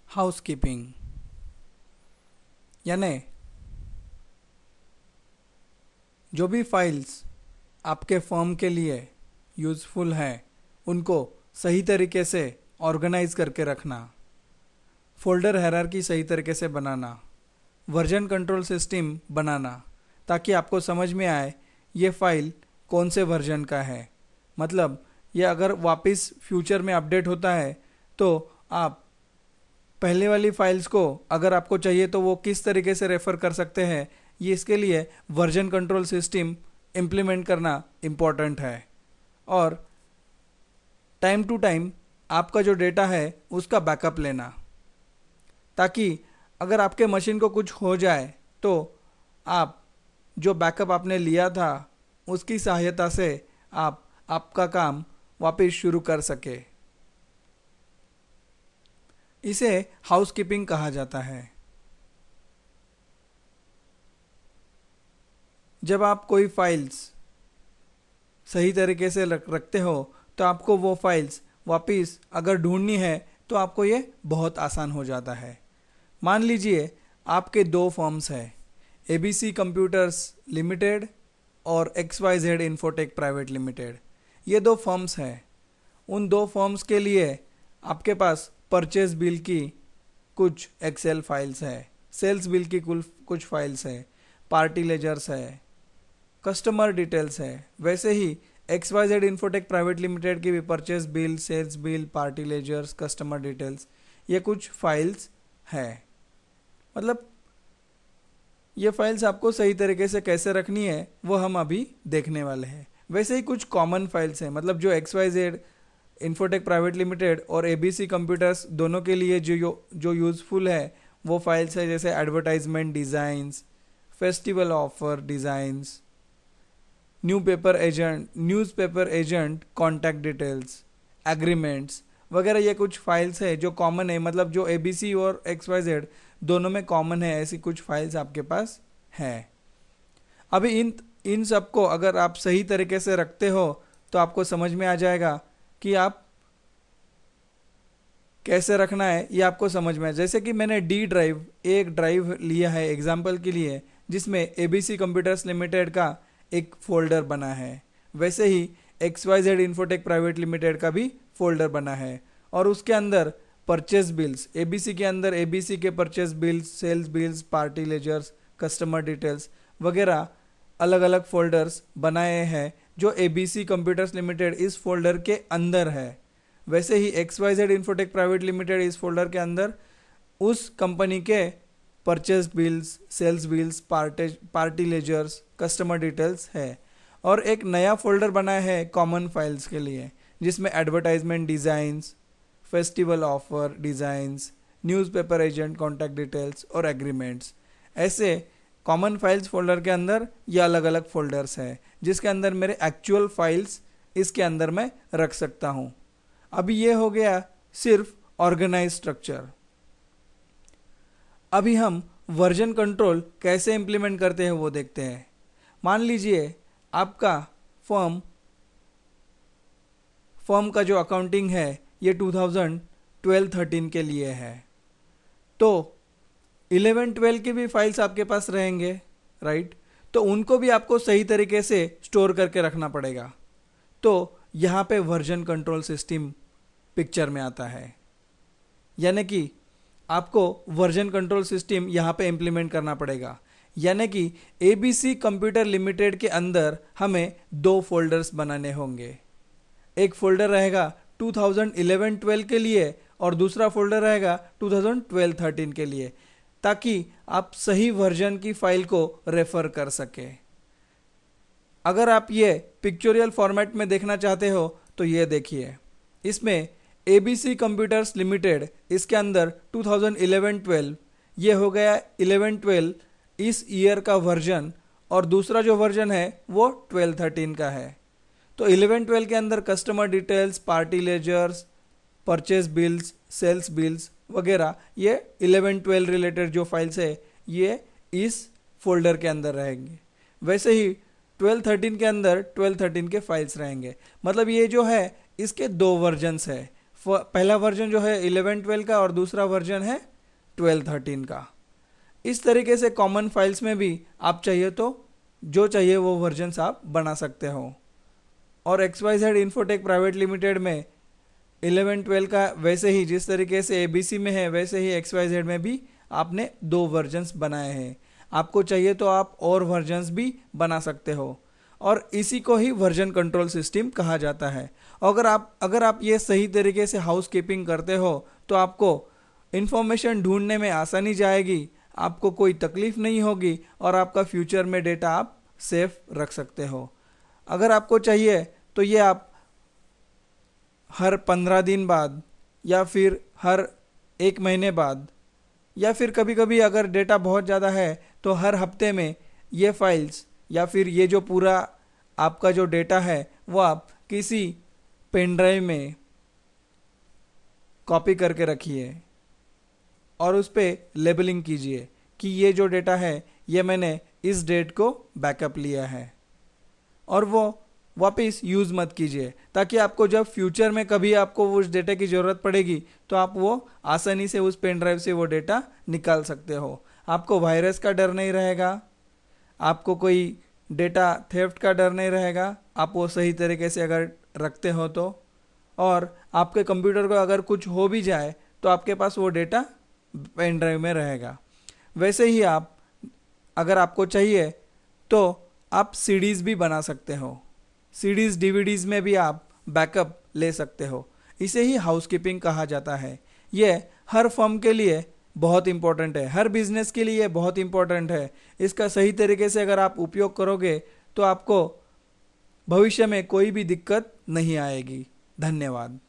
Housekeeping यानी जो भी फाइल्स आपके फर्म के लिए यूज़फुल हैं उनको सही तरीके से ऑर्गेनाइज करके रखना, फोल्डर हायरार्की सही तरीके से बनाना, वर्जन कंट्रोल सिस्टम बनाना ताकि आपको समझ में आए ये फाइल कौन से वर्जन का है। मतलब ये अगर वापस फ्यूचर में अपडेट होता है तो आप पहले वाली फाइल्स को अगर आपको चाहिए तो वो किस तरीके से रेफर कर सकते हैं। ये इसके लिए वर्जन कंट्रोल सिस्टम इम्प्लीमेंट करना इम्पॉर्टेंट है। और टाइम टू टाइम आपका जो डेटा है उसका बैकअप लेना, ताकि अगर आपके मशीन को कुछ हो जाए तो आप जो बैकअप आपने लिया था उसकी सहायता से आप आपका काम वापस शुरू कर सके। इसे हाउसकीपिंग कहा जाता है। जब आप कोई फाइल्स सही तरीके से रखते हो तो आपको वो फाइल्स वापस अगर ढूंढनी है तो आपको ये बहुत आसान हो जाता है। मान लीजिए आपके दो फर्म्स हैं, एबीसी कंप्यूटर्स लिमिटेड और XYZ इन्फोटेक प्राइवेट लिमिटेड। ये दो फर्म्स हैं। उन दो फर्म्स के लिए आपके पास परचेज बिल की कुछ एक्सेल फाइल्स है, सेल्स बिल की कुछ फाइल्स है, पार्टी लेजर्स है, कस्टमर डिटेल्स है। वैसे ही XYZ इन्फोटेक प्राइवेट लिमिटेड की भी purchase bill, sales bill, party ledgers, customer details, ये कुछ फाइल्स है। मतलब ये फाइल्स आपको सही तरीके से कैसे रखनी है वो हम अभी देखने वाले हैं। वैसे ही कुछ कॉमन फाइल्स हैं, मतलब जो XYZ इन्फोटेक प्राइवेट लिमिटेड और ABC कंप्यूटर्स दोनों के लिए जो यूज़फुल है वो फाइल्स है, जैसे advertisement designs, festival offer designs, newspaper agent contact details, agreements वगैरह। ये कुछ फाइल्स है जो कॉमन है, मतलब जो ABC और XYZ दोनों में कॉमन है, ऐसी कुछ फाइल्स आपके पास हैं। अभी इन सबको अगर आप सही तरीके से रखते हो तो आपको समझ में आ जाएगा कि आप कैसे रखना है, ये आपको समझ में आए। जैसे कि मैंने एक ड्राइव लिया है एग्जाम्पल के लिए, जिसमें ABC कंप्यूटर्स लिमिटेड का एक फोल्डर बना है। वैसे ही XYZ इन्फोटेक प्राइवेट लिमिटेड का भी फोल्डर बना है और उसके अंदर परचेज बिल्स, ABC के अंदर ABC के purchase bills, sales bills, party ledgers, customer details वगैरह अलग अलग फोल्डर्स बनाए हैं जो ABC कंप्यूटर्स लिमिटेड इस फोल्डर के अंदर है। वैसे ही XYZ इन्फोटेक प्राइवेट लिमिटेड इस फोल्डर के अंदर उस कंपनी के purchase bills, sales bills, party ledgers, customer details है। और एक नया फोल्डर बनाया है कॉमन फाइल्स के लिए, जिसमें advertisement designs, festival offer designs, newspaper agent contact details और एग्रीमेंट्स। ऐसे कॉमन फाइल्स फोल्डर के अंदर ये अलग अलग फोल्डर्स हैं जिसके अंदर मेरे एक्चुअल फाइल्स इसके अंदर मैं रख सकता हूँ। अभी ये हो गया सिर्फ ऑर्गेनाइज स्ट्रक्चर। अभी हम वर्जन कंट्रोल कैसे इंप्लीमेंट करते हैं वो देखते हैं। मान लीजिए आपका फर्म का जो अकाउंटिंग है ये 2012-13 के लिए है, तो 11-12 की भी फाइल्स आपके पास रहेंगे, राइट? तो उनको भी आपको सही तरीके से स्टोर करके रखना पड़ेगा। तो यहाँ पे वर्जन कंट्रोल सिस्टम पिक्चर में आता है, यानी कि आपको वर्जन कंट्रोल सिस्टम यहाँ पे इम्प्लीमेंट करना पड़ेगा। यानी कि ABC कंप्यूटर लिमिटेड के अंदर हमें दो फोल्डर्स बनाने होंगे। एक फोल्डर रहेगा 2011-12 के लिए और दूसरा फोल्डर रहेगा 2012-13 के लिए, ताकि आप सही वर्जन की फाइल को रेफर कर सके। अगर आप ये पिक्चोरियल फॉर्मेट में देखना चाहते हो तो ये देखिए, इसमें ABC कंप्यूटर्स लिमिटेड इसके अंदर 2011-12 ये हो गया 11-12 इस ईयर का वर्जन, और दूसरा जो वर्जन है वो 12-13 का है। तो 11-12 के अंदर customer details, party ledgers, purchase bills, sales bills वगैरह, ये 11-12 रिलेटेड जो फाइल्स है ये इस फोल्डर के अंदर रहेंगे। वैसे ही 12-13 के अंदर 12-13 के फाइल्स रहेंगे। मतलब ये जो है इसके दो वर्जन्स है। पहला वर्जन जो है 11-12 का और दूसरा वर्जन है 12-13 का। इस तरीके से कॉमन फाइल्स में भी आप चाहिए तो जो चाहिए वो वर्जन्स आप बना सकते हो। और XYZ इन्फोटेक प्राइवेट लिमिटेड में 11-12 का वैसे ही जिस तरीके से ABC में है वैसे ही XYZ में भी आपने 2 वर्जन्स बनाए हैं। आपको चाहिए तो आप और वर्जन्स भी बना सकते हो और इसी को ही वर्जन कंट्रोल सिस्टम कहा जाता है। अगर आप ये सही तरीके से हाउसकीपिंग करते हो तो आपको इन्फॉर्मेशन ढूंढने में आसानी जाएगी, आपको कोई तकलीफ नहीं होगी और आपका फ्यूचर में डेटा आप सेफ रख सकते हो। अगर आपको चाहिए तो ये आप हर 15 दिन बाद या फिर हर 1 महीने बाद या फिर कभी कभी अगर डेटा बहुत ज़्यादा है तो हर हफ्ते में ये फाइल्स या फिर ये जो पूरा आपका जो डेटा है वो आप किसी पेन ड्राइव में कॉपी करके रखिए और उस पर लेबलिंग कीजिए कि ये जो डेटा है ये मैंने इस डेट को बैकअप लिया है और वो वापस यूज़ मत कीजिए, ताकि आपको जब फ्यूचर में कभी आपको उस डेटा की ज़रूरत पड़ेगी तो आप वो आसानी से उस पेन ड्राइव से वो डेटा निकाल सकते हो। आपको वायरस का डर नहीं रहेगा, आपको कोई डेटा थेफ्ट का डर नहीं रहेगा, आप वो सही तरीके से अगर रखते हो तो। और आपके कंप्यूटर को अगर कुछ हो भी जाए तो आपके पास वो डेटा पेन ड्राइव में रहेगा। वैसे ही आप अगर आपको चाहिए तो आप सीडीज़ भी बना सकते हो, सीडीज़ डीवीडीज़ में भी आप बैकअप ले सकते हो। इसे ही हाउसकीपिंग कहा जाता है। ये हर फर्म के लिए बहुत इंपॉर्टेंट है, हर बिजनेस के लिए बहुत इंपॉर्टेंट है। इसका सही तरीके से अगर आप उपयोग करोगे तो आपको भविष्य में कोई भी दिक्कत नहीं आएगी। धन्यवाद।